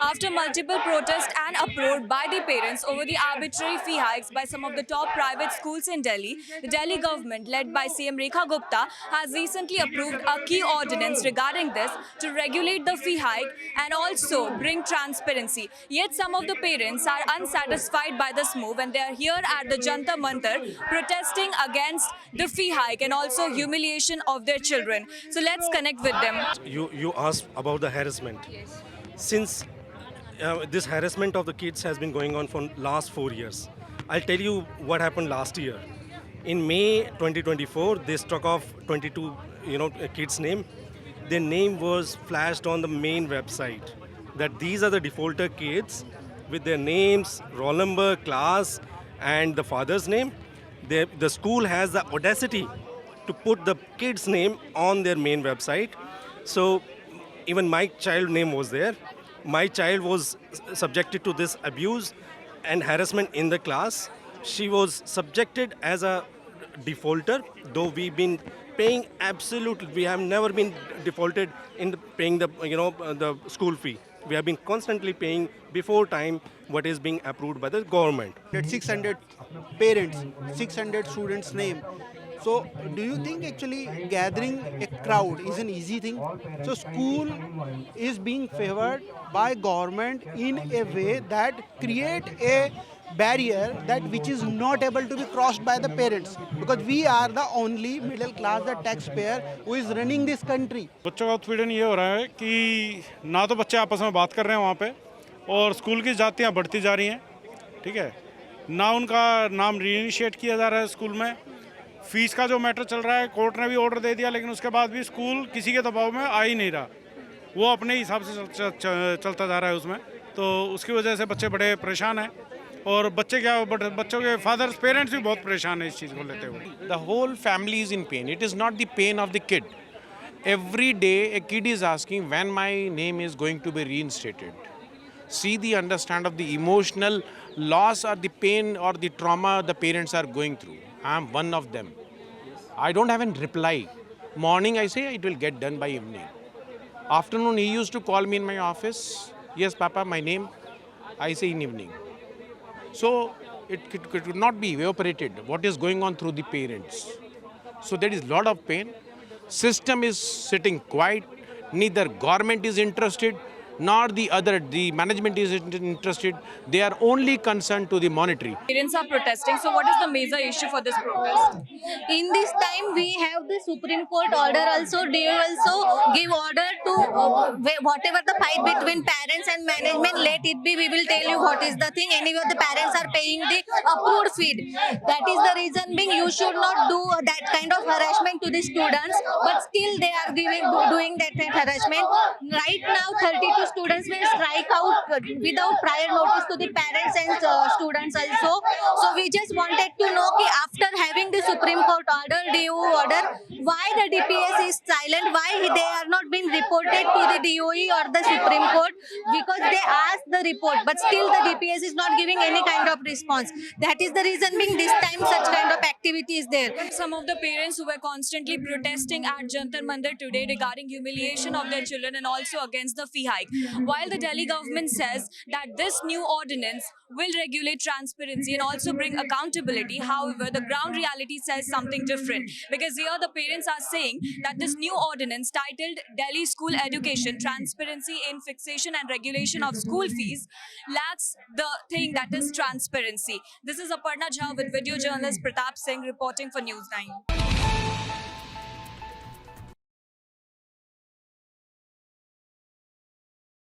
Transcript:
After multiple protests and uproar by the parents over the arbitrary fee hikes by some of the top private schools in Delhi, the Delhi government, led by CM Rekha Gupta, has recently approved a key ordinance regarding this to regulate the fee hike and also bring transparency. Yet some of the parents are unsatisfied by this move and they are here at the Jantar Mantar protesting against the fee hike and also humiliation of their children. So let's connect with them. You asked about the harassment. Since this harassment of the kids has been going on for last 4 years. I'll tell you what happened last year. In May 2024, they struck off 22, kids' name. Their name was flashed on the main website. That these are the defaulter kids with their names, roll number, class, and the father's name. The school has the audacity to put the kid's name on their main website. So even my child name was there. My child was subjected to this abuse and harassment in the class. She was subjected as a defaulter, though we've been paying absolutely. We have never been defaulted in paying the school fee. We have been constantly paying before time what is being approved by the government. That 600 parents, 600 students' name. So, do you think actually gathering a crowd is an easy thing? So, school is being favored by government in a way that create a barrier that which is not able to be crossed by the parents, because we are the only middle class, the taxpayer who is running this country. बच्चों का उत्पीड़न ये हो रहा है कि ना तो बच्चे आपस में बात कर रहे हैं वहाँ पे और स्कूल की जातियाँ बढ़ती जा रही हैं, ठीक है, ना उनका नाम रीइनिशिएट किया जा रहा है स्कूल में। फीस का जो मैटर चल रहा है, कोर्ट ने भी ऑर्डर दे दिया, लेकिन उसके बाद भी स्कूल किसी के दबाव में आ ही नहीं रहा। वो अपने हिसाब से चलता जा रहा है उसमें, तो उसकी वजह से बच्चे बड़े परेशान हैं और बच्चे क्या, बच्चों के फादर्स, पेरेंट्स भी बहुत परेशान हैं इस चीज़ को लेते हुए। The whole family is in pain. It is not the pain of the kid. Every day a kid is asking when my name is going to be reinstated. See the understand of the emotional loss or the pain or the trauma the parents are going through. I am one of them. I don't have a reply. Morning I say it will get done by evening. Afternoon he used to call me in my office. Yes, Papa, my name. I say in evening. So it could not be evaporated what is going on through the parents. So there is lot of pain. System is sitting quiet. Neither government is interested nor the management is interested. They are only concerned to the monetary. Parents are protesting. So what is the major issue for this protest? In this time we have the Supreme Court order also. They also give order to whatever the fight between parents and management, let it be. We will tell you what is the thing. Anyway, the parents are paying the approved fee. That is the reason being you should not do that kind of harassment to the students, but still they are doing that harassment. Right now 32 students will strike out without prior notice to the parents and students also. So we just wanted to know कि after having the Supreme Court order, DOE order, why the DPS is silent, why they are not being reported to the DOE or the Supreme Court, because they asked the report, but still the DPS is not giving any kind of response. That is the reason being this time such kind of activity is there. Some of the parents who were constantly protesting at Jantar Mantar today regarding humiliation of their children and also against the fee hike. While the Delhi government says that this new ordinance will regulate transparency and also bring accountability, however, the ground reality says something different. Because here the parents are saying that this new ordinance titled Delhi School Education, Transparency in Fixation and Regulation of School Fees lacks the thing that is transparency. This is Aparna Jha with video journalist Pratap Singh reporting for News 9.